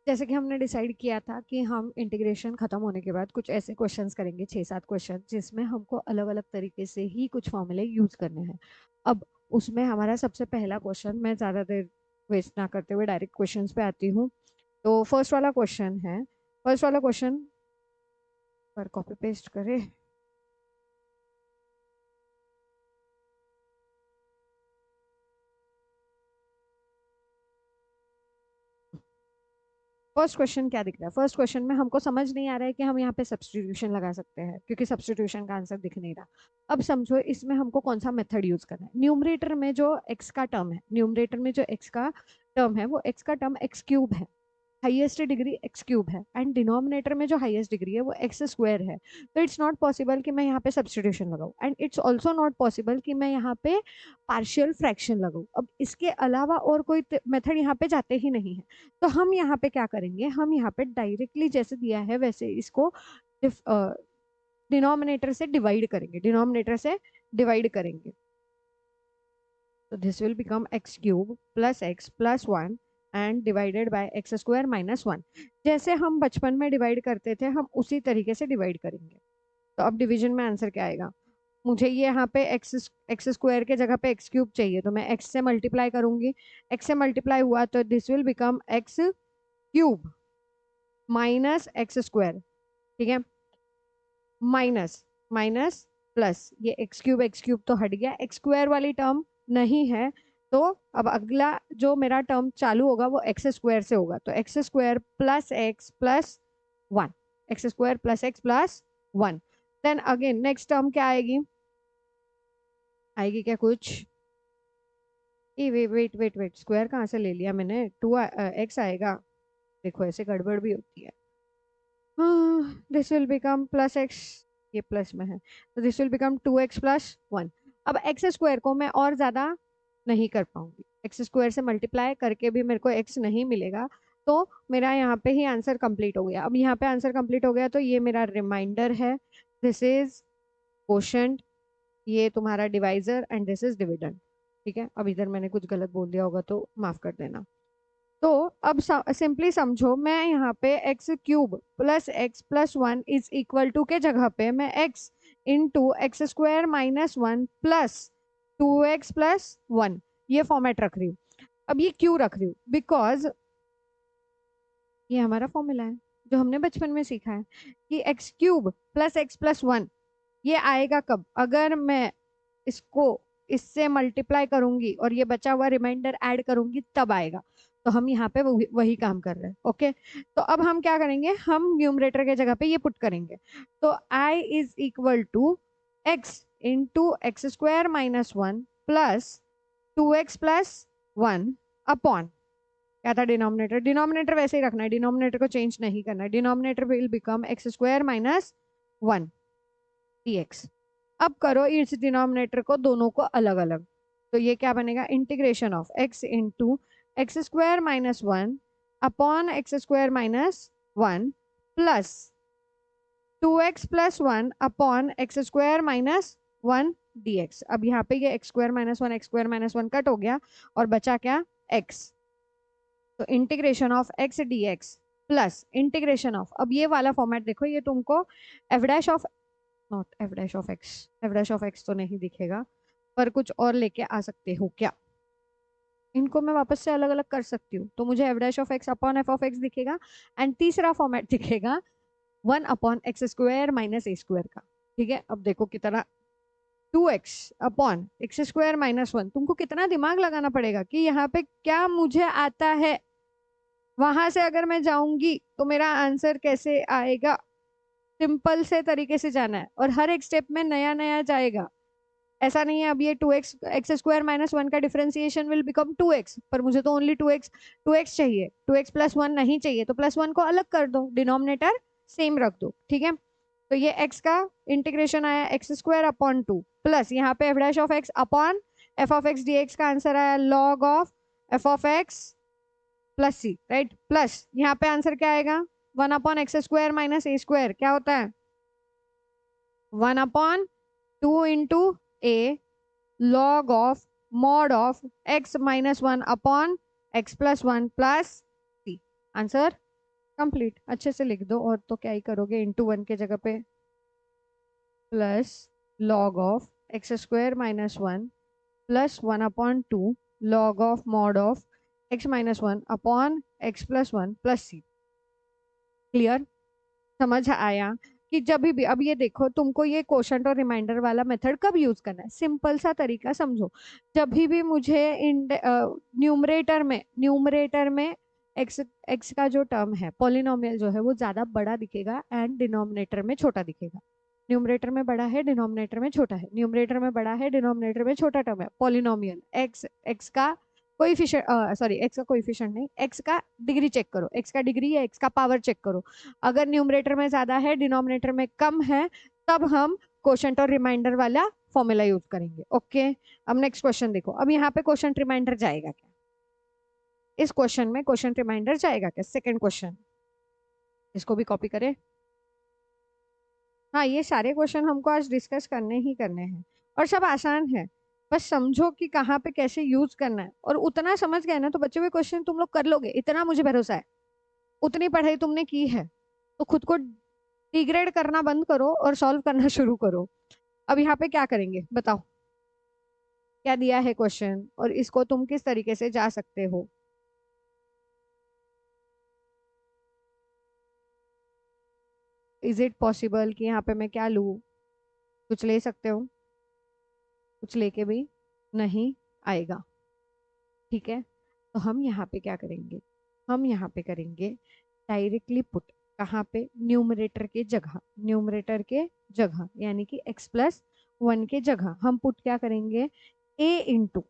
जैसे कि हमने डिसाइड किया था कि हम इंटीग्रेशन खत्म होने के बाद कुछ ऐसे क्वेश्चंस करेंगे, 6-7 क्वेश्चन, जिसमें हमको अलग अलग तरीके से ही कुछ फॉर्मूले यूज करने हैं। अब उसमें हमारा सबसे पहला क्वेश्चन, मैं ज़्यादा देर वेस्ट ना करते हुए डायरेक्ट क्वेश्चंस पे आती हूँ। तो फर्स्ट वाला क्वेश्चन पर कॉपी पेस्ट करें। फर्स्ट क्वेश्चन क्या दिख रहा है? फर्स्ट क्वेश्चन में हमको समझ नहीं आ रहा है कि हम यहाँ पे सब्सटीट्यूशन लगा सकते हैं, क्योंकि सब्सटीट्यूशन का आंसर दिख नहीं रहा। अब समझो इसमें हमको कौन सा मेथड यूज करना है। न्यूमरेटर में जो एक्स का टर्म है, वो एक्स का टर्म एक्स क्यूब है, हाईएस्ट डिग्री एक्स क्यूब है, एंड डिनोमिनेटर में जो हाईएस्ट डिग्री है वो एक्स स्क्वायर है। तो इट्स नॉट पॉसिबल कि मैं यहाँ पे सब्सटीट्यूशन लगाऊं, and it's also not possible कि मैं यहाँ पे पार्शियल फ्रैक्शन लगाऊं। अब इसके अलावा और कोई मेथड यहाँ पे जाते ही नहीं है। तो हम यहाँ पे क्या करेंगे, हम यहाँ पे डायरेक्टली जैसे दिया है वैसे इसको डिनोमिनेटर से डिवाइड करेंगे। तो this will become x cube plus x plus one and divided by x square minus one. जैसे हम बचपन में डिवाइड करते थे, हम उसी तरीके से डिवाइड करेंगे। तो अब डिवीजन में आंसर क्या आएगा? मुझे ये यहाँ पे एक्स स्क्वायर के जगह पे एक्स क्यूब चाहिए, तो मैं एक्स से मल्टीप्लाई करूंगी। एक्स से मल्टीप्लाई हुआ तो this will become x cube minus x square. ठीक है, माइनस माइनस प्लस, ये एक्स क्यूब तो हट गया, एक्स स्क्वायर वाली टर्म नहीं है। तो अब अगला जो मेरा टर्म चालू होगा वो एक्स स्क्वायर से होगा, तो x square plus one, x square plus x plus one. Then again next term क्या आएगी? आएगी क्या कुछ? A wait wait wait, square कहाँ से ले लिया मैंने? टू एक्स आएगा। देखो ऐसे गड़बड़ भी होती है। This will become plus x, ये प्लस में है, तो दिस विल बिकम 2x+1। अब एक्स स्क्वायर को मैं और ज्यादा नहीं कर पाऊंगी, एक्स स्क्वायर से मल्टीप्लाई करके भी मेरे को एक्स नहीं मिलेगा। तो मेरा यहाँ पे ही आंसर कंप्लीट हो गया। अब यहाँ पे आंसर कंप्लीट हो गया तो ये मेरा रिमाइंडर है, दिस इज क्वोशंट, ये तुम्हारा divisor, and this is dividend. ठीक है, अब इधर मैंने कुछ गलत बोल दिया होगा तो माफ कर देना। तो अब सिंपली समझो, मैं यहाँ पे x cube plus x plus one is equal to के जगह पे मैं x into x square minus one plus 2x+1 ये फॉर्मेट रख रही हूँ। अब ये क्यों रख रही हूँ? बिकॉज ये हमारा फॉर्मूला है जो हमने बचपन में सीखा है कि x cube plus x plus one ये आएगा कब? अगर मैं इसको इससे मल्टीप्लाई करूंगी और ये बचा हुआ रिमाइंडर ऐड करूंगी, तब आएगा। तो हम यहाँ पे वही काम कर रहे हैं। ओके, तो अब हम क्या करेंगे, हम न्यूमरेटर के जगह पे ये पुट करेंगे। तो i is equal to x into x square minus one plus 2x+1 upon, क्या था डिनोमिनेटर? डिनोमिनेटर वैसे ही रखना है, डिनोमिनेटर को चेंज नहीं करना है। Denominator will become x square minus one dx। अब करो इस डिनोमिनेटर को दोनों को अलग अलग, तो ये क्या बनेगा? Integration of x into x square minus one upon x square minus one plus 2x+1 upon x square minus one dx। अब यहाँ पे ये x square minus one cut हो गया और बचा क्या? x। तो integration of x d x plus integration of, अब ये वाला फॉर्मेट देखो, ये तुमको F dash of, not F dash of x तो नहीं दिखेगा, पर कुछ और लेके आ सकते हो क्या? इनको मैं वापस से अलग अलग कर सकती हूँ, तो मुझे F dash of x upon f of x दिखेगा, एंड तीसरा फॉर्मेट दिखेगा 1/x² माइनस ए स्क्वायर का। ठीक है, अब देखो कितना, 2x/x² - 1। तुमको कितना दिमाग लगाना पड़ेगा कि यहाँ पे क्या मुझे आता है, वहां से अगर मैं जाऊंगी तो मेरा आंसर कैसे आएगा। सिंपल से तरीके से जाना है और हर एक स्टेप में नया नया जाएगा। ऐसा नहीं है अब ये 2x² - 1 का डिफरेंशिएशन विल बिकम 2x, पर मुझे तो ओनली 2x चाहिए, 2x+1 नहीं चाहिए, तो +1 को अलग कर दो, डिनोमिनेटर सेम रख दो। ठीक है, तो ये x का इंटीग्रेशन आया x² अपॉन 2 प्लस यहाँ पे f dash of x upon f of x dx का आंसर आया log of f of x plus c, right. Plus यहाँ पे आंसर क्या आएगा? 1/x² माइनस ए स्क्वायर क्या होता है? 1/2 into a log of mod of x - 1 upon x+1 plus c. Answer complete, अच्छे से लिख दो। और तो क्या ही करोगे, इंटू वन के जगह पे plus log of x square minus one plus one upon two log of mod of x minus one upon x plus one plus c. Clear? समझ आया कि जब भी अब ये देखो, तुमको ये क्वोशंट और रिमाइंडर वाला मेथड कब यूज करना है? सिंपल सा तरीका समझो। जब भी मुझे न्यूमरेटर में एक्स एक्स का जो टर्म है, पॉलिनोमियल जो है, वो ज्यादा बड़ा दिखेगा एंड डिनोमिनेटर में छोटा दिखेगा। न्यूमरेटर में बड़ा है, डिनोमिनेटर में छोटा है। न्यूमरेटर में बड़ा है, डिनोमिनेटर में छोटा टर्म है। पॉलिनोमियल एक्स, एक्स का कोएफिशिएंट, सॉरी एक्स का कोएफिशिएंट नहीं, एक्स का डिग्री चेक करो, एक्स का डिग्री या एक्स का पावर चेक करो। अगर न्यूमरेटर में ज्यादा है, डिनोमिनेटर में कम है, तब हम क्वोशंट और रिमाइंडर वाला फॉर्मूला यूज करेंगे। ओके, अब नेक्स्ट क्वेश्चन देखो। अब यहाँ पे क्वोशंट रिमाइंडर जाएगा क्या? इस क्वेश्चन में क्वोशंट रिमाइंडर जाएगा क्या? सेकंड क्वेश्चन, इसको भी कॉपी करें। हाँ, ये सारे क्वेश्चन हमको आज डिस्कस करने ही करने हैं और सब आसान है। बस समझो कि कहाँ पे कैसे यूज करना है, और उतना समझ गए ना तो बचे हुए क्वेश्चन तुम लोग कर लोगे, इतना मुझे भरोसा है। उतनी पढ़ाई तुमने की है तो खुद को डिग्रेड करना बंद करो और सॉल्व करना शुरू करो। अब यहाँ पे क्या करेंगे बताओ? क्या दिया है क्वेश्चन और इसको तुम किस तरीके से जा सकते हो? इज इट पॉसिबल कि यहाँ पे मैं क्या लूँ? कुछ ले सकते हो, कुछ लेके भी नहीं आएगा। ठीक है, तो हम यहाँ पे क्या करेंगे? हम यहाँ पे करेंगे डायरेक्टली पुट। कहाँ पे? न्यूमरेटर के जगह, न्यूमरेटर के जगह यानी कि x प्लस वन के जगह हम पुट क्या करेंगे? a into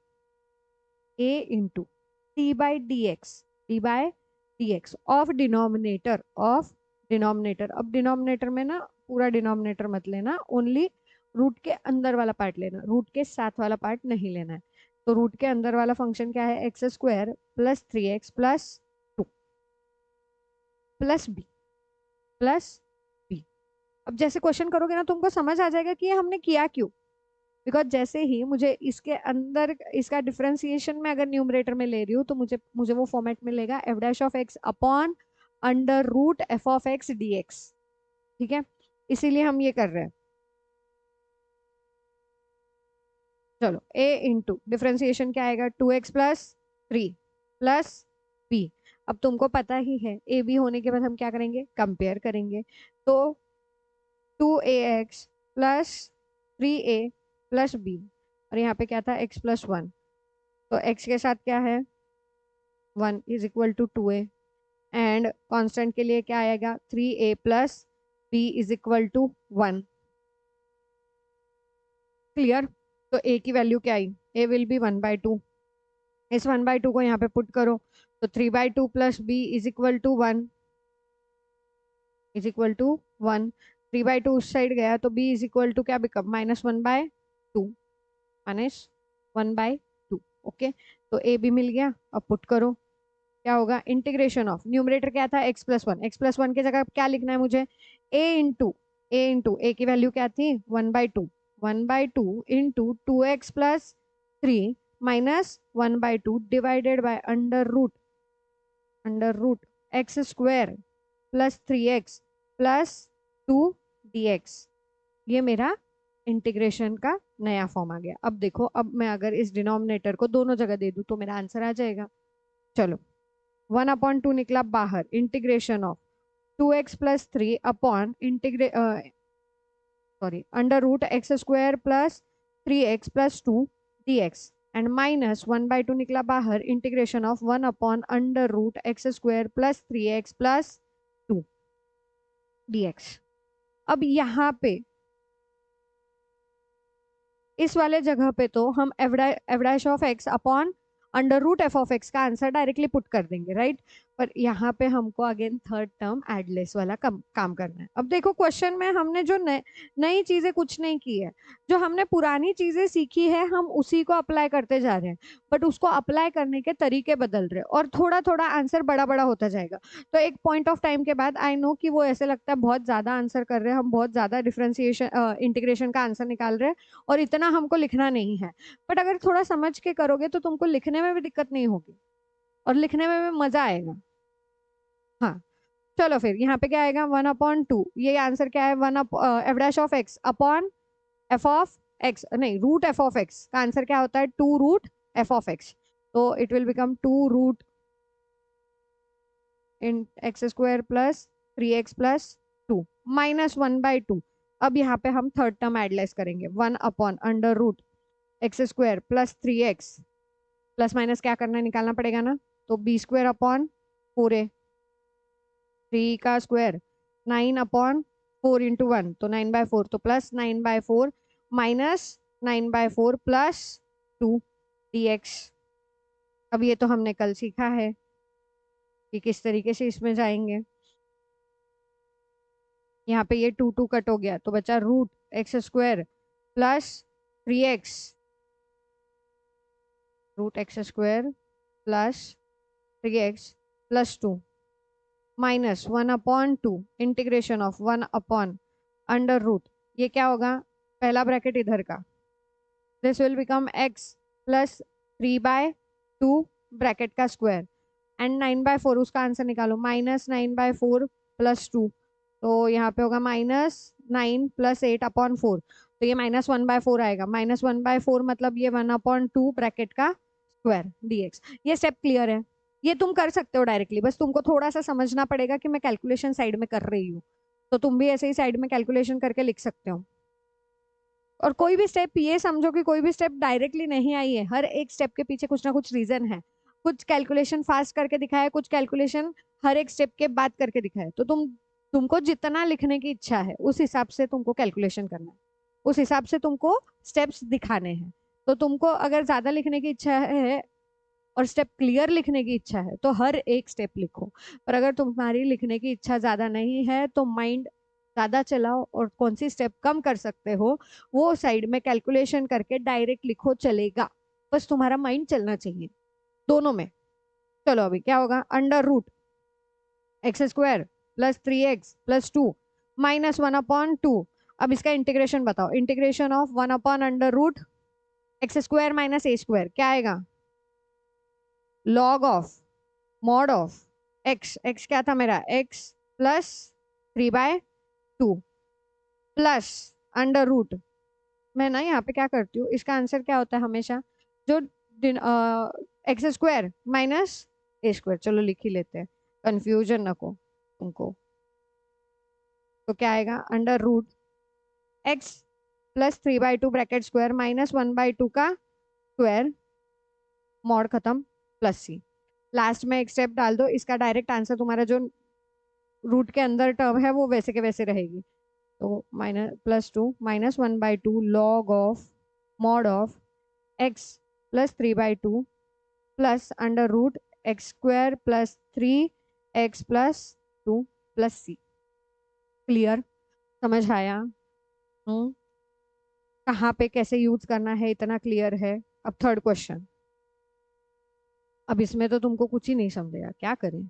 T by D x, D by D x of denominator. अब डिनोमिनेटर में ना पूरा डिनोमिनेटर मत लेना, ओनली रूट के अंदर वाला पार्ट लेना, रूट के साथ वाला पार्ट नहीं लेना है। तो रूट के अंदर वाला फंक्शन क्या है? X square plus three x plus two plus b plus b. अब जैसे क्वेश्चन करोगे ना तुमको समझ आ जाएगा कि ये हमने किया क्यों। बिकॉज जैसे ही मुझे इसके अंदर इसका डिफरेंशिएशन में अगर न्यूमरेटर में ले रही हूँ तो मुझे मुझे वो फॉर्मेट मिलेगा f dash of x upon under root f of x d x. ठीक है, इसीलिए हम ये कर रहे हैं। चलो, a इंटू डिफ्रेंसिएशन क्या आएगा? Two x plus three plus b. अब तुमको पता ही है ए बी होने के बाद हम क्या करेंगे? कंपेयर करेंगे। तो two a x plus three a plus b, और यहाँ पे क्या था? X plus one. तो एक्स के साथ क्या है? One is equal to two a, and constant के लिए क्या आएगा? Three a plus b is equal to one. Clear? तो ए की वैल्यू क्या आई? A will be one by two. इस वन बाई टू को यहाँ पे पुट करो, तो three by two plus b is equal to one, is equal to one. Three by two उस साइड गया तो बी इज इक्वल टू क्या become? Minus one by two, minus one by two. Okay, तो a भी मिल गया। अब put करो, क्या होगा? इंटीग्रेशन ऑफ न्यूमरेटर क्या था? X plus one. X plus one की जगह क्या लिखना है मुझे? ए इंटू ए की वैल्यू क्या थी? One by two, one by two into two x plus three minus one by two divided by under root x square plus three x plus two d x. ये मेरा इंटीग्रेशन का नया form आ गया। अब देखो, अब मैं अगर इस डिनोमिनेटर को दोनों जगह दे दूं तो मेरा आंसर आ जाएगा। चलो, वन अपॉन टू निकला बाहर, integration of two x plus three upon under root x square plus three x plus two d x, and minus one by two निकला बाहर, integration of one upon under root x square plus three x plus two d x. अब यहाँ पे इस वाले जगह पे तो हम f dash of x upon under root f of x का आंसर डायरेक्टली पुट कर देंगे, राइट? पर यहाँ पे हमको अगेन थर्ड टर्म एडलेस वाला काम करना है। अब देखो, क्वेश्चन में हमने जो नई चीजें कुछ नहीं की है, जो हमने पुरानी चीजें सीखी है हम उसी को अप्लाई करते जा रहे हैं, बट उसको अप्लाई करने के तरीके बदल रहे हैं और थोड़ा थोड़ा आंसर बड़ा बड़ा होता जाएगा। तो एक पॉइंट ऑफ टाइम के बाद आई नो कि वो ऐसे लगता है बहुत ज्यादा आंसर कर रहे हैं हम, बहुत ज्यादा डिफ्रेंसिएशन इंटीग्रेशन का आंसर निकाल रहे हैं और इतना हमको लिखना नहीं है। बट अगर थोड़ा समझ के करोगे तो तुमको लिखने में भी दिक्कत नहीं होगी और लिखने में भी मजा आएगा। हाँ, चलो फिर यहाँ पे क्या आएगा 1/2, ये आंसर क्या है 1 f dash of x upon f of x, नहीं रूट एफ ऑफ एक्स का आंसर क्या होता है 2 रूट एफ ऑफ एक्स, तो it will become 2 root in x square plus 3x plus 2 minus 1/2। अब यहाँ पे हम थर्ड टर्म एडलेस करेंगे 1 upon under root x square plus 3x, plus minus क्या करना है निकालना पड़ेगा ना, तो बी स्क्वायर अपॉन 4a, 3 का स्क्वायर 9 अपॉन 4 इंटू 1 तो 9/4, तो प्लस 9/4 माइनस 9/4 प्लस 2 dx। अब ये तो हमने कल सीखा है कि किस तरीके से इसमें जाएंगे। यहाँ पे ये 2 कट हो गया तो बचा root x square plus 3x, root x square plus 3x plus 2 minus 1/2 integration of 1 upon under root, ये क्या होगा पहला ब्रैकेट इधर का, this will become x plus 3/2 bracket का स्क्वायर एंड 9/4, उसका आंसर निकालो माइनस 9/4 प्लस 2, तो यहाँ पे होगा -9 प्लस 8/4, तो ये -1/4 आएगा, -1/4 मतलब ये 1/2 ब्रैकेट का स्क्वायर dx। ये स्टेप क्लियर है, ये तुम कर सकते हो डायरेक्टली, बस तुमको थोड़ा सा समझना पड़ेगा कि मैं कैलकुलेशन साइड में कर रही हूँ, तो तुम भी ऐसे ही साइड में कैलकुलेशन करके लिख सकते हो। और कोई भी स्टेप ये समझो कि कोई भी स्टेप डायरेक्टली नहीं आई है, हर एक स्टेप के पीछे कुछ ना कुछ रीजन है, कुछ कैलकुलेशन फास्ट करके दिखाया है, कुछ कैलकुलेशन हर एक स्टेप के बाद करके दिखाया है, तो तुमको जितना लिखने की इच्छा है उस हिसाब से तुमको कैलकुलेशन करना है, उस हिसाब से तुमको स्टेप्स दिखाने हैं। तो तुमको अगर ज्यादा लिखने की इच्छा है और स्टेप क्लियर लिखने की इच्छा है तो हर एक स्टेप लिखो, पर अगर तुम्हारी लिखने की इच्छा ज्यादा नहीं है तो माइंड ज्यादा चलाओ और कौन सी स्टेप कम कर सकते हो वो साइड में कैलकुलेशन करके डायरेक्ट लिखो, चलेगा, बस तुम्हारा माइंड चलना चाहिए दोनों में। चलो अभी क्या होगा under root x square plus 3x plus 2 minus 1/2, अब इसका इंटीग्रेशन बताओ, integration of 1 under root x square minus a square क्या आएगा, log of mod of x क्या था मेरा x plus 3/2 plus under root, मैं ना यहाँ पे क्या करती हूँ, इसका आंसर क्या होता है हमेशा जो x square minus a square, चलो लिख ही लेते हैं कंफ्यूजन ना को तुमको, तो क्या आएगा under root x plus 3/2 bracket square minus 1/2 का स्क्वायर मॉड खत्म प्लस सी, लास्ट में एक स्टेप डाल दो, इसका डायरेक्ट आंसर तुम्हारा जो रूट के अंदर टर्म है वो वैसे के वैसे रहेगी, तो minus +2 -1/2 log of mod of x plus 3/2 plus under root x square plus 3x plus 2 plus c. Clear, समझ आया? कहाँ पे कैसे यूज करना है इतना क्लियर है। अब थर्ड क्वेश्चन, अब इसमें तो तुमको कुछ ही नहीं समझेगा, क्या करें,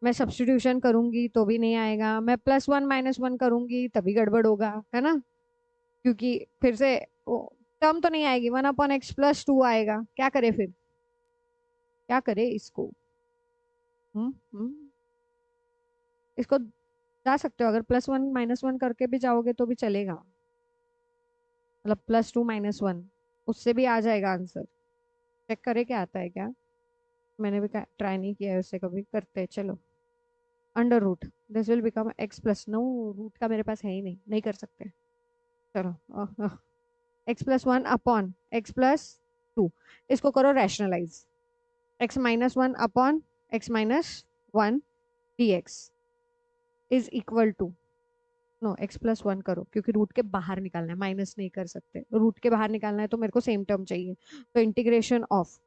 मैं सब्स्टिट्यूशन करूंगी तो भी नहीं आएगा, मैं +1 -1 करूंगी तभी गड़बड़ होगा, है ना, क्योंकि फिर से टर्म तो नहीं आएगी, 1/x प्लस 2 आएगा, क्या करे फिर, क्या करे इसको। हम्म हम्म इसको जा सकते हो, अगर +1 -1 करके भी जाओगे तो भी चलेगा, मतलब +2 -1 उससे भी आ जाएगा आंसर, चेक करे क्या आता है क्या, मैंने भी ट्राई नहीं किया है उससे कभी, करते हैं चलो। Under root this will become x plus, no root का मेरे पास है ही नहीं, नहीं कर सकते, चलो x+1 अपॉन x+2, इसको करो rationalise, x-1 upon x-1 dx is equal to, no x+1 करो क्योंकि रूट के बाहर निकालना है, माइनस नहीं कर सकते, रूट के बाहर निकालना है तो मेरे को सेम टर्म चाहिए, तो integration of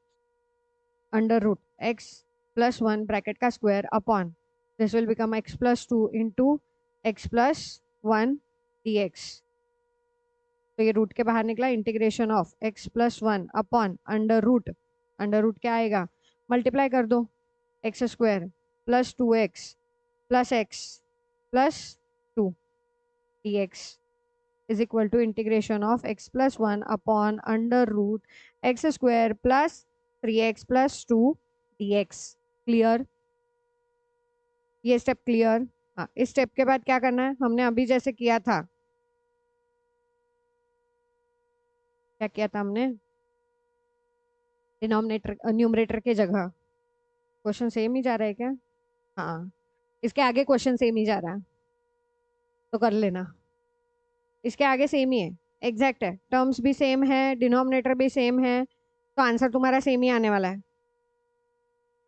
under root x+1 bracket का square upon this will become x+2 into x+1 dx, तो ये रूट के बाहर निकला, integration of x+1 upon under root क्या आएगा, मल्टीप्लाई कर दो x square plus 2x plus x plus 2 dx is equal to integration of x+1 upon under root x square plus 3x plus 2 dx। Clear, ये step clear, हाँ, इस step के बाद क्या करना है, हमने अभी जैसे किया था, क्या किया था हमने, डिनोमिनेटर न्यूमरेटर के जगह क्वेश्चन सेम ही जा रहा है क्या? हाँ, इसके आगे क्वेश्चन सेम ही जा रहा है, तो कर लेना। इसके आगे सेम ही है, एग्जैक्ट है, टर्म्स भी सेम है, डिनोमिनेटर भी सेम है, तो आंसर तुम्हारा सेम ही आने वाला है।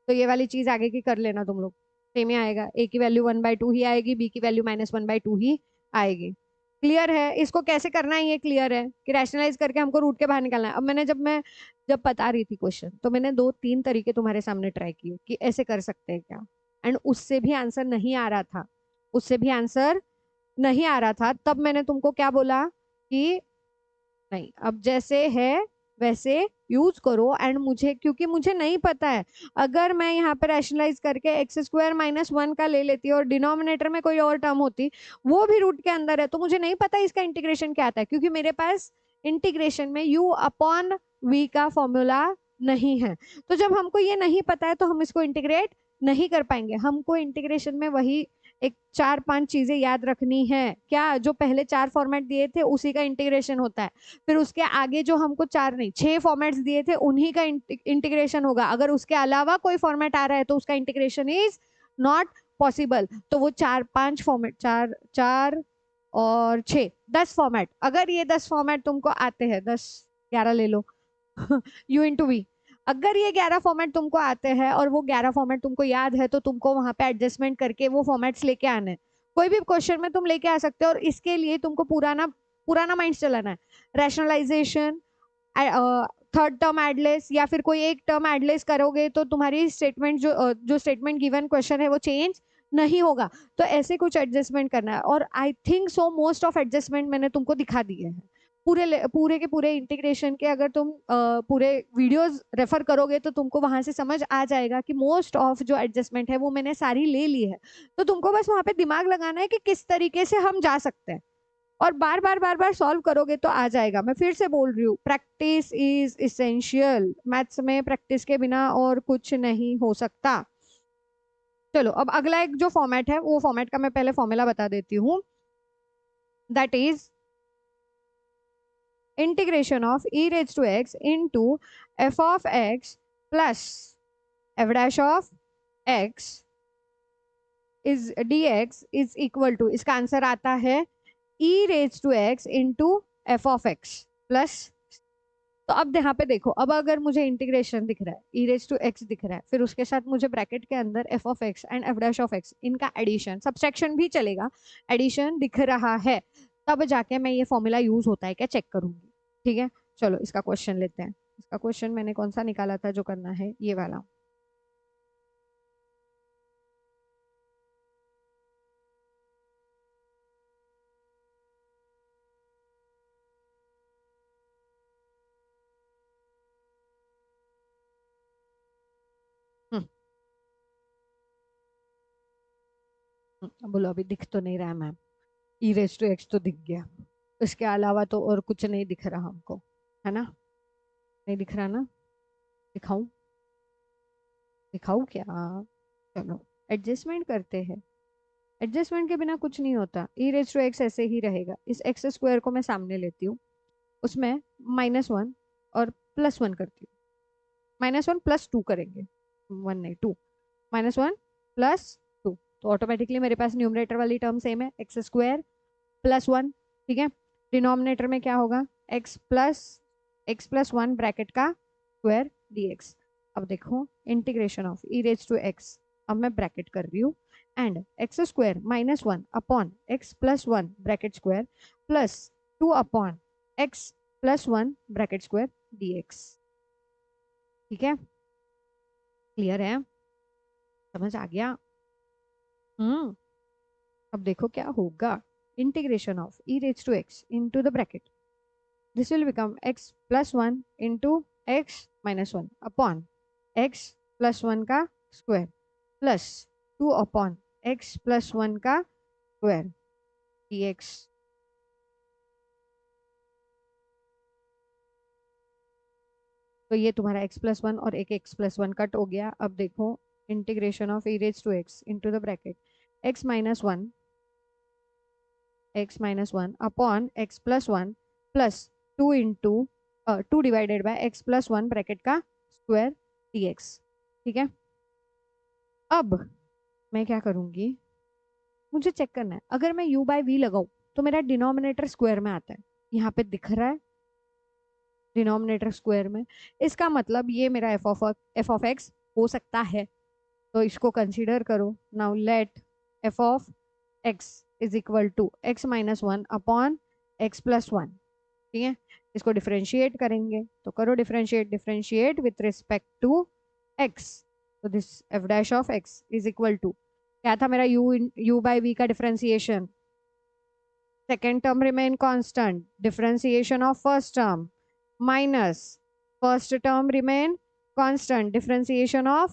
तो ये वाली चीज आगे की कर लेना तुम लोग, सेम ही आएगा, ए की वैल्यू 1/2 ही आएगी, बी की वैल्यू -1/2 ही आएगी। क्लियर है? इसको कैसे करना है ये क्लियर है कि रैशनलाइज करके हमको रूट के बाहर निकालना है। अब मैं जब बता रही थी क्वेश्चन, तो मैंने 2-3 तरीके तुम्हारे सामने ट्राई किए कि ऐसे कर सकते हैं क्या, एंड उससे भी आंसर नहीं आ रहा था, उससे भी आंसर नहीं आ रहा था। तब मैंने तुमको क्या बोला कि नहीं, अब जैसे है वैसे यूज करो, एंड मुझे, क्योंकि मुझे नहीं पता है, अगर मैं यहाँ पे रैशनलाइज करके x² - 1 का ले लेती और डिनोमिनेटर में कोई और टर्म होती, वो भी रूट के अंदर है, तो मुझे नहीं पता इसका इंटीग्रेशन क्या आता है, क्योंकि मेरे पास इंटीग्रेशन में u/v का फॉर्मूला नहीं है। तो जब हमको ये नहीं पता है तो हम इसको इंटीग्रेट नहीं कर पाएंगे। हमको इंटीग्रेशन में वही एक 4-5 चीजें याद रखनी है, क्या, जो पहले 4 फॉर्मेट दिए थे उसी का इंटीग्रेशन होता है, फिर उसके आगे जो हमको 4 नहीं 6 फॉर्मेट्स दिए थे उन्हीं का इंटीग्रेशन होगा। अगर उसके अलावा कोई फॉर्मेट आ रहा है तो उसका इंटीग्रेशन इज नॉट पॉसिबल। तो वो 4-5 फॉर्मेट, 4 4 और 6 10 फॉर्मेट, अगर ये 10 फॉर्मेट तुमको आते हैं, 10 11 ले लो u × v, अगर ये 11 फॉर्मेट तुमको आते हैं और वो 11 फॉर्मेट तुमको याद है, तो तुमको वहां पे एडजस्टमेंट करके वो फॉर्मेट्स लेके आने, कोई भी क्वेश्चन में तुम लेके आ सकते हो। और इसके लिए तुमको पुराना पुराना माइंड चलाना है, रैशनलाइजेशन, थर्ड टर्म एडलेस, या फिर कोई एक टर्म एडलेस करोगे तो तुम्हारी स्टेटमेंट जो स्टेटमेंट गिवन क्वेश्चन है वो चेंज नहीं होगा। तो ऐसे कुछ एडजस्टमेंट करना है, और I think so most of adjustment मैंने तुमको दिखा दिए हैं। पूरे के पूरे इंटीग्रेशन के अगर तुम पूरे वीडियोस रेफर करोगे तो तुमको वहां से समझ आ जाएगा कि मोस्ट ऑफ जो एडजस्टमेंट है वो मैंने सारी ले ली है। तो तुमको बस वहां पे दिमाग लगाना है कि किस तरीके से हम जा सकते हैं, और बार बार सॉल्व करोगे तो आ जाएगा। मैं फिर से बोल रही हूँ, प्रैक्टिस इज इसेंशियल, मैथ्स में प्रैक्टिस के बिना और कुछ नहीं हो सकता। चलो, अब अगला एक जो फॉर्मेट है, वो फॉर्मेट का मैं पहले फॉर्मूला बता देती हूँ, that is integration of e⁻x into f(x) plus f'(x) is dx is equal to, इसका आंसर आता है e⁻x into f(x) प्लस। तो अब यहाँ पे देखो, अब अगर मुझे इंटीग्रेशन दिख रहा है, e⁻x दिख रहा है, फिर उसके साथ मुझे ब्रैकेट के अंदर f(x) एंड f'(x) इनका एडिशन, सब्सट्रैक्शन भी चलेगा, एडिशन दिख रहा है, तब जाके मैं ये फॉर्मूला यूज होता है क्या चेक करूंगी। ठीक है, चलो इसका क्वेश्चन लेते हैं। इसका क्वेश्चन मैंने कौन सा निकाला था, जो करना है ये वाला। हम्म, बोलो, अभी दिख तो नहीं रहा मैम? e⁻x तो दिख गया, इसके अलावा तो और कुछ नहीं दिख रहा हमको, है ना? नहीं दिख रहा ना? दिखाऊं? दिखाऊं क्या? चलो एडजस्टमेंट करते हैं, एडजस्टमेंट के बिना कुछ नहीं होता। e⁻x ऐसे ही रहेगा, इस x² को मैं सामने लेती हूँ, उसमें -1 और +1 करती हूँ, -1 +2 करेंगे, 1 नहीं 2, -1 +2, तो ऑटोमेटिकली मेरे पास न्यूमरेटर वाली टर्म सेम है, x² +1। ठीक है, डिनोमिनेटर में क्या होगा, x+1 ब्रैकेट का स्क्वायर dx। अब देखो, इंटीग्रेशन ऑफ e⁻x, अब मैं ब्रैकेट कर रही हूँ, and x² -1 upon x+1 bracket square plus 2 upon x+1 bracket square dx। ठीक है, क्लियर है? समझ आ गया? अब देखो क्या होगा, integration of e⁻x into the bracket, this will become x+1 into x-1 upon x+1 का स्क्वायर प्लस 2 अपॉन x+1 का स्क्वायर dx। तो ये तुम्हारा x+1 और एक x+1 कट हो गया। अब देखो, integration of e⁻x into the bracket, x minus one upon x plus one plus 2 into 2 divided by x plus one bracket का स्क्वायर dx। ठीक है, अब मैं क्या करूंगी, मुझे चेक करना है, अगर मैं u बाय वी लगाऊं तो मेरा डिनोमिनेटर स्क्वायर में आता है, यहाँ पे दिख रहा है डिनोमिनेटर स्क्वायर में। इसका मतलब ये मेरा एफ ऑफ एक्स हो सकता है, तो इसको कंसीडर करो। Now let f of x is equal to x minus one upon x plus one. ठीक है, इसको डिफ्रेंशिएट करेंगे, तो करो differentiate with respect to x. तो this f dash of x is equal to, क्या था मेरा u बाई वी का differentiation, second term remain constant, differentiation of first term minus first term remain constant, differentiation of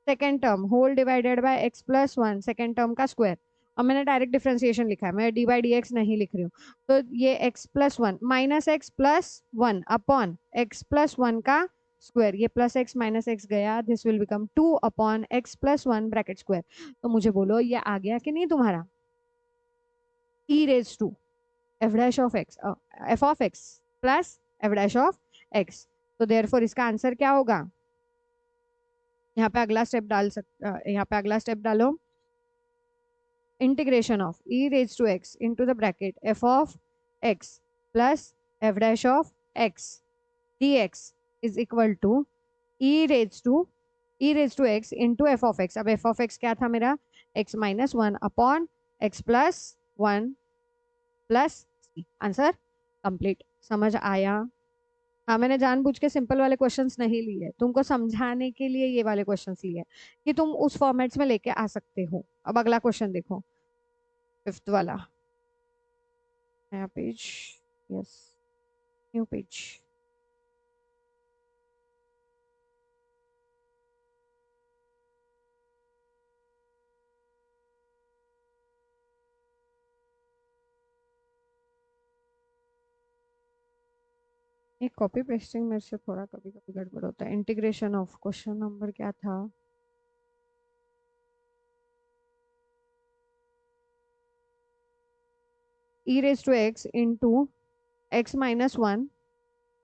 second term whole divided by x plus one, second term का square. अब मैंने direct differentiation लिखा है, मैं D by D x नहीं लिख रही हूँ। तो ये x plus one minus x plus one upon x plus one का स्क्वायर, ये प्लस एक्स माइनस एक्स गया, this will become 2 upon x plus one bracket square. तो मुझे बोलो ये आ गया कि नहीं तुम्हारा, e raise to f dash of x, f of x plus f dash of x. तो देयरफॉर इसका आंसर क्या होगा, यहाँ पे अगला स्टेप यहाँ पे अगला स्टेप डालो, integration of e raise to x into the bracket f of x plus f dash of x dx is equal to e raise to x into f of x. अब f of x क्या था मेरा, x minus one upon x plus one plus, answer complete. समझ आया? हाँ, मैंने जानबूझ के सिंपल वाले क्वेश्चंस नहीं लिए, तुमको समझाने के लिए ये वाले क्वेश्चंस लिए कि तुम उस फॉर्मेट्स में लेके आ सकते हो। अब अगला क्वेश्चन देखो, फिफ्थ वाला, नया पेज, यस न्यू पेज। एक कॉपी पेस्टिंग मेरे से थोड़ा कभी कभी गड़बड़ होता है। इंटीग्रेशन ऑफ, क्वेश्चन नंबर क्या था, e raise to x into x minus one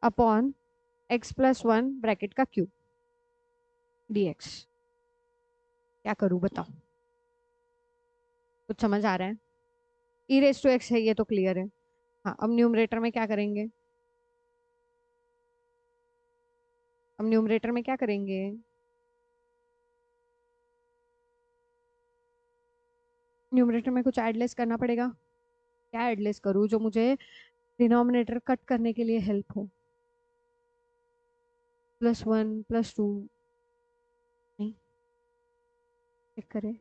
upon x plus one bracket का क्यूब dx। क्या करूं बताओ, कुछ समझ आ रहा है? e रेज टू एक्स है, ये तो क्लियर है। हाँ, अब न्यूमरेटर में क्या करेंगे, अब न्यूमरेटर में क्या करेंगे, न्यूमरेटर में कुछ एडलेस करना पड़ेगा। क्या एडलेस करूं जो मुझे डिनोमिनेटर कट करने के लिए हेल्प हो, प्लस वन प्लस टू, नहीं चेक करें,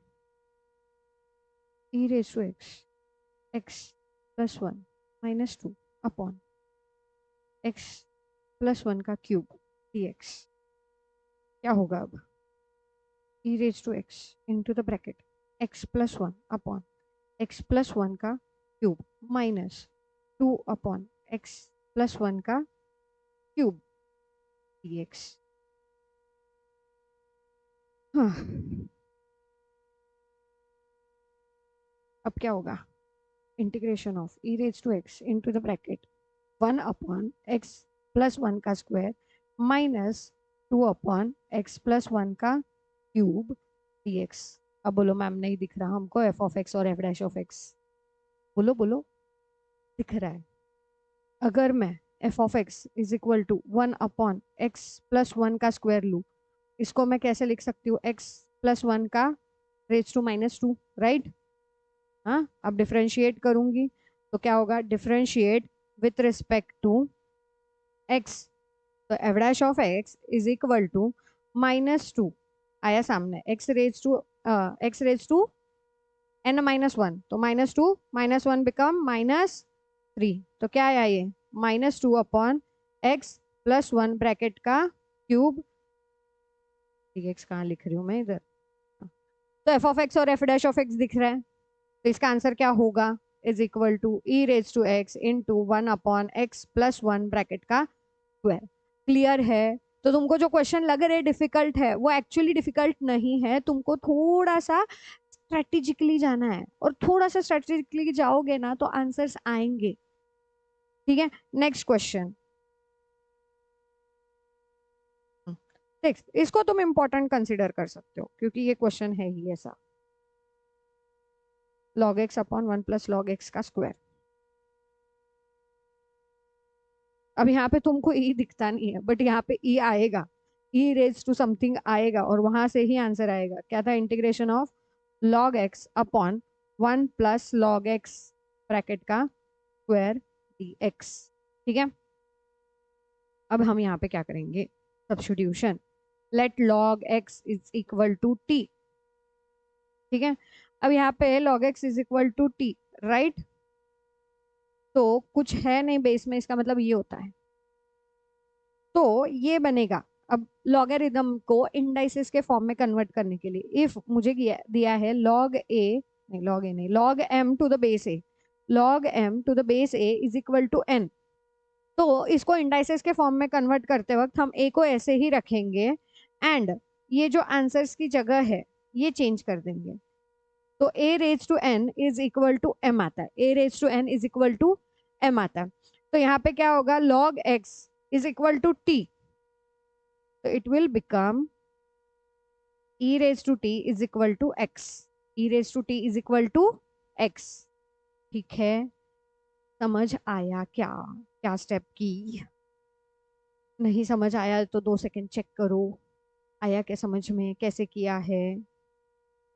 e raise to x x plus one minus two upon x plus one का क्यूब dx। क्या होगा अब, e raise to x into the bracket x plus one upon x plus one का cube minus two upon x plus one का cube dx। हाँ, अब क्या होगा, integration of e raise to x into the bracket one upon x plus one का square minus two upon x plus one का cube dx। अब बोलो ma'am नहीं दिख रहा हमको एफ ऑफ एक्स और एफ डैश ऑफ एक्स, बोलो बोलो, दिख रहा है। अगर मैं f of x is equal to one upon x plus one का स्क्वायर लूँ, इसको मैं कैसे लिख सकती हूँ, एक्स प्लस वन का raise to minus two, right. हाँ, अब डिफ्रेंशिएट करूंगी तो क्या होगा, differentiate with respect to x, तो f dash of x is equal to minus two आया सामने, x raise to n minus one, तो minus two minus one become minus three, तो क्या आया ये minus two upon x plus one bracket का cube dx। कहाँ लिख रही हूँ मैं इधर, तो एफ ऑफ एक्स और एफ डैश ऑफ एक्स दिख रहा है, तो इसका आंसर क्या होगा, is equal to e raise to x into one upon x plus one bracket का स्क्वायर। क्लियर है? तो तुमको जो क्वेश्चन लग रहे डिफिकल्ट है वो एक्चुअली डिफिकल्ट नहीं है, तुमको थोड़ा सा स्ट्रेटेजिकली जाना है, और थोड़ा सा स्ट्रेटेजिकली जाओगे ना तो आंसर्स आएंगे। ठीक है, नेक्स्ट क्वेश्चन। देख, इसको तुम इंपॉर्टेंट कंसिडर कर सकते हो क्योंकि ये क्वेश्चन है ही ऐसा। log x अपॉन 1 + log x का स्क्वायर। अब यहाँ पे तुमको ई दिखता नहीं है, बट यहाँ पे ई आएगा, ई रेज टू समथिंग आएगा, और वहां से ही आंसर आएगा। क्या था? इंटीग्रेशन ऑफ log x अपॉन 1 + log x ब्रैकेट का स्क्वायर dx। ठीक है, अब हम यहाँ पे क्या करेंगे? Substitution. Let log x is equal to t। ठीक है, अब यहाँ पे log x is equal to t, right? तो कुछ है नहीं बेस में, इसका मतलब ये होता है, तो ये बनेगा। अब लॉगरिदम को इंडाइसेस के फॉर्म में कन्वर्ट करने के लिए इफ मुझे दिया है log a, नहीं log a नहीं, log m to the base a, log m to the base a is equal to n। तो इसको इंडाइसेस के फॉर्म में कन्वर्ट करते वक्त हम a को ऐसे ही रखेंगे, एंड ये जो आंसर्स की जगह है ये चेंज कर देंगे। तो a raise to n is equal to m आता है, a raise to n is equal to m आता है। तो यहाँ पे क्या होगा? log x is equal to t, तो it will become e raise to t is equal to x, e raise to t is equal to x। ठीक है, समझ आया क्या? क्या स्टेप की? नहीं समझ आया तो 2 सेकंड चेक करो, आया क्या समझ में, कैसे किया है।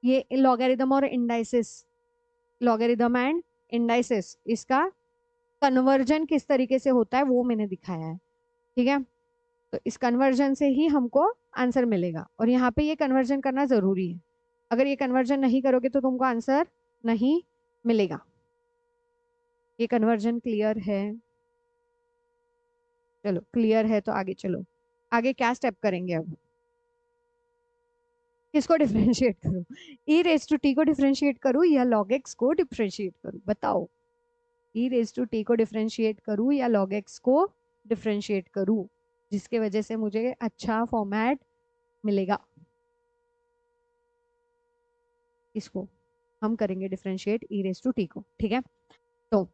ये लॉगरिदम और इंडाइसिस, लॉगरिदम एंड इंडाइसिस, इसका कन्वर्जन किस तरीके से होता है वो मैंने दिखाया है। ठीक है, तो इस कन्वर्जन से ही हमको आंसर मिलेगा, और यहाँ पे ये कन्वर्जन करना जरूरी है। अगर ये कन्वर्जन नहीं करोगे तो तुमको आंसर नहीं मिलेगा। ये कन्वर्जन क्लियर है? चलो क्लियर है तो आगे चलो। आगे क्या स्टेप करेंगे अब? किसको डिफरेंशिएट करूं? ई रेज टू टी को डिफरेंशिएट करूं या log x को डिफरेंशिएट करूं? बताओ, ई रेज टू टी को डिफरेंशिएट करूं या log x को डिफरेंशिएट करूं, जिसके वजह से मुझे अच्छा फॉर्मेट मिलेगा। इसको हम करेंगे differentiate e raise to t को। ठीक है, तो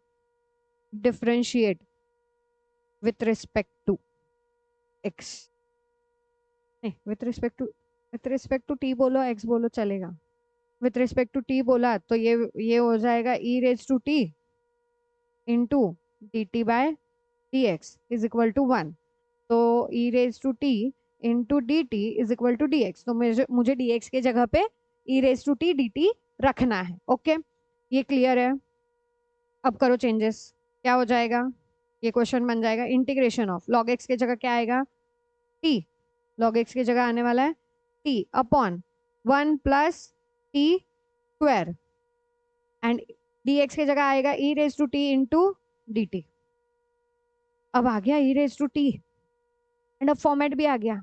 differentiate with respect to x, नहीं विथ रिस्पेक्ट टू टी बोलो, x बोलो चलेगा। विथ रिस्पेक्ट टू टी बोला तो ये हो जाएगा e raise to t into d t by d x is equal to 1। तो e raise to t into d t is equal to d x, तो मुझे डी एक्स के जगह पे e raise to t d t रखना है। Okay, ये clear है? अब करो चेंजेस, क्या हो जाएगा? ये क्वेश्चन बन जाएगा इंटीग्रेशन ऑफ log x के जगह क्या आएगा? t, log x के जगह आने वाला है t upon 1 + t² and dx के जगह आएगा e raise to t into d t. अब आ गया e raise to t, and अब फॉर्मेट भी आ गया।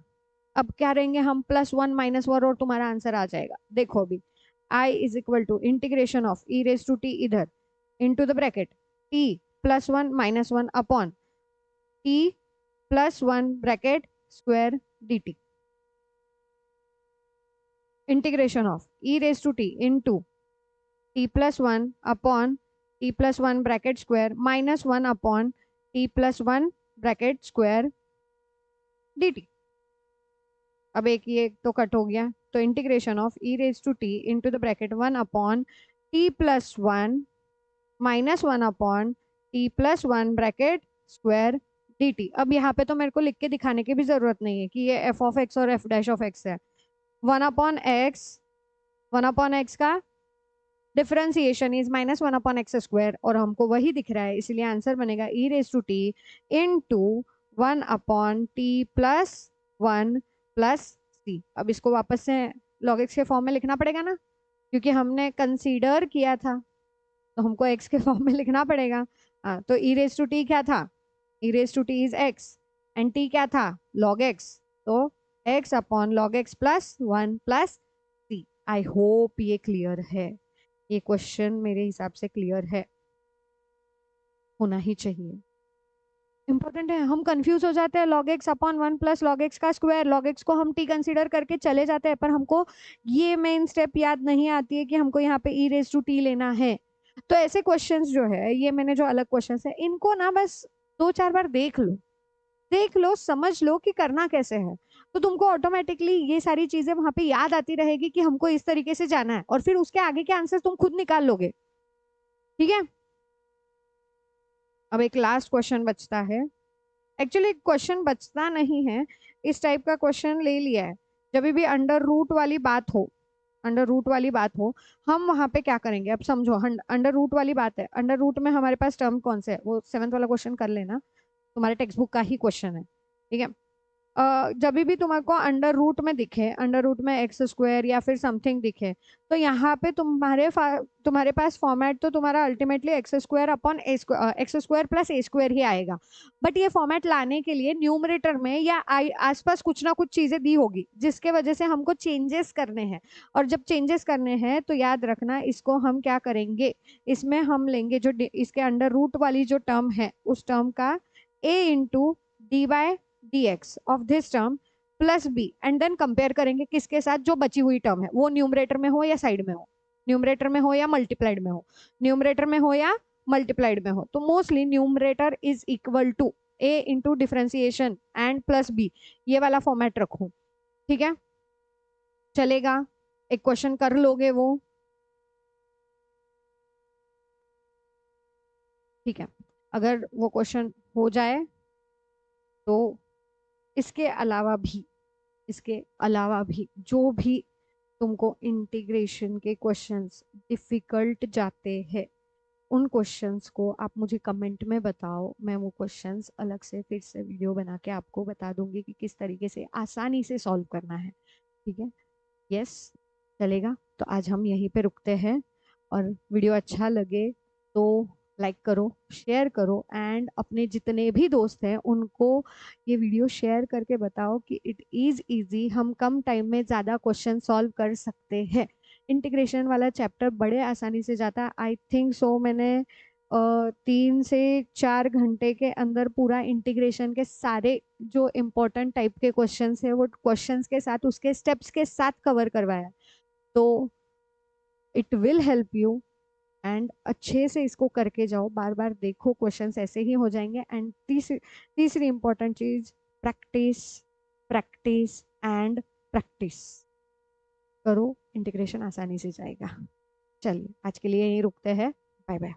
अब क्या रहेंगे हम? +1 -1, और तुम्हारा आंसर आ जाएगा। देखो अभी i is equal to integration of e raise to t इधर into the bracket t +1 -1 upon t +1 bracket square dt, integration of e raise to t into t +1 upon t +1 bracket square -1 upon t +1 bracket square dt। अब एक ये तो cut हो गया, तो integration of e raise to t into the bracket 1 upon t +1 -1 upon t +1 bracket square dt। अब यहाँ पे तो मेरे को लिख के दिखाने की भी जरूरत नहीं है कि ये f ऑफ x और f डैश ऑफ x है। 1/x का डिफरेंशिएशन इज -1/x², और हमको वही दिख रहा है, इसलिए आंसर बनेगा e raise to t into 1/t+1 plus c. अब इसको वापस से log x के फॉर्म में लिखना पड़ेगा ना, क्योंकि हमने कंसीडर किया था, तो हमको x के फॉर्म में लिखना पड़ेगा। तो e रेज टू टी क्या था? e raise to t is x, and t क्या था? log x, तो x upon log x +1 plus c. I hope ये क्लियर है। ये क्वेश्चन मेरे हिसाब से क्लियर है, होना ही चाहिए। इंपॉर्टेंट है, हम कंफ्यूज हो जाते हैं log x अपॉन 1 प्लस log x का स्क्वायर, log x को हम t कंसीडर करके चले जाते हैं, पर हमको ये मेन स्टेप याद नहीं आती है कि हमको यहाँ पे e रेज टू t लेना है। तो ऐसे क्वेश्चंस जो है, ये मैंने जो अलग क्वेश्चंस है, इनको ना बस 2-4 बार देख लो समझ लो कि करना कैसे है, तो तुमको ऑटोमेटिकली ये सारी चीजें वहां पे याद आती रहेगी कि हमको इस तरीके से जाना है, और फिर उसके आगे के आंसर तुम खुद निकाल लोगे। ठीक है, अब एक लास्ट क्वेश्चन बचता है। एक्चुअली क्वेश्चन बचता नहीं है, इस टाइप का क्वेश्चन ले लिया है। जब भी अंडर रूट वाली बात हो, अंडर रूट वाली बात हो, हम वहां पे क्या करेंगे, अब समझो अंडर रूट वाली बात है। अंडर रूट में हमारे पास टर्म कौन से है, वो 7th वाला क्वेश्चन कर लेना, तुम्हारे टेक्स्ट बुक का ही क्वेश्चन है। ठीक है, जब भी तुमको अंडर रूट में दिखे, अंडर रूट में एक्स स्क्वायर या फिर समथिंग दिखे, तो यहाँ पे तुम्हारे पास फॉर्मेट तो तुम्हारा ultimately x square upon x square plus a square ही आएगा। बट ये फॉर्मेट लाने के लिए न्यूमरेटर में या आसपास कुछ ना कुछ चीजें दी होगी, जिसके वजह से हमको चेंजेस करने हैं। और जब चेंजेस करने हैं तो याद रखना, इसको हम क्या करेंगे, इसमें हम लेंगे जो इसके अंडर रूट वाली जो टर्म है, उस टर्म का a into d by dx of this term plus b, and then compare करेंगे किसके साथ, जो बची हुई टर्म है, वो न्यूमरेटर में हो या साइड में हो, न्यूमरेटर में हो या मल्टीप्लाइड में हो, न्यूमरेटर में हो या मल्टीप्लाइड में हो। तो mostly numerator is equal to a into differentiation and plus b, ये वाला फॉर्मेट रखो। ठीक है, चलेगा, एक क्वेश्चन कर लोगे वो। ठीक है, अगर वो क्वेश्चन हो जाए तो इसके अलावा भी जो भी तुमको इंटीग्रेशन के क्वेश्चंस डिफिकल्ट जाते हैं, उन क्वेश्चंस को आप मुझे कमेंट में बताओ, मैं वो क्वेश्चंस अलग से फिर से वीडियो बना के आपको बता दूंगी कि किस तरीके से आसानी से सॉल्व करना है। ठीक है, यस, चलेगा। तो आज हम यहीं पे रुकते हैं, और वीडियो अच्छा लगे तो लाइक करो, शेयर करो, एंड अपने जितने भी दोस्त हैं उनको ये वीडियो शेयर करके बताओ कि इट इज़ इजी, हम कम टाइम में ज़्यादा क्वेश्चन सॉल्व कर सकते हैं। इंटीग्रेशन वाला चैप्टर बड़े आसानी से जाता है, आई थिंक सो मैंने 3 से 4 घंटे के अंदर पूरा इंटीग्रेशन के सारे जो इम्पोर्टेंट टाइप के क्वेश्चंस है वो क्वेश्चंस के साथ उसके स्टेप्स के साथ कवर करवाया। तो it will help you, and अच्छे से इसको करके जाओ, बार बार देखो, क्वेश्चंस ऐसे ही हो जाएंगे। एंड तीसरी इंपॉर्टेंट चीज, प्रैक्टिस, प्रैक्टिस एंड प्रैक्टिस करो, इंटीग्रेशन आसानी से जाएगा। चलिए आज के लिए यहीं रुकते हैं, बाय बाय।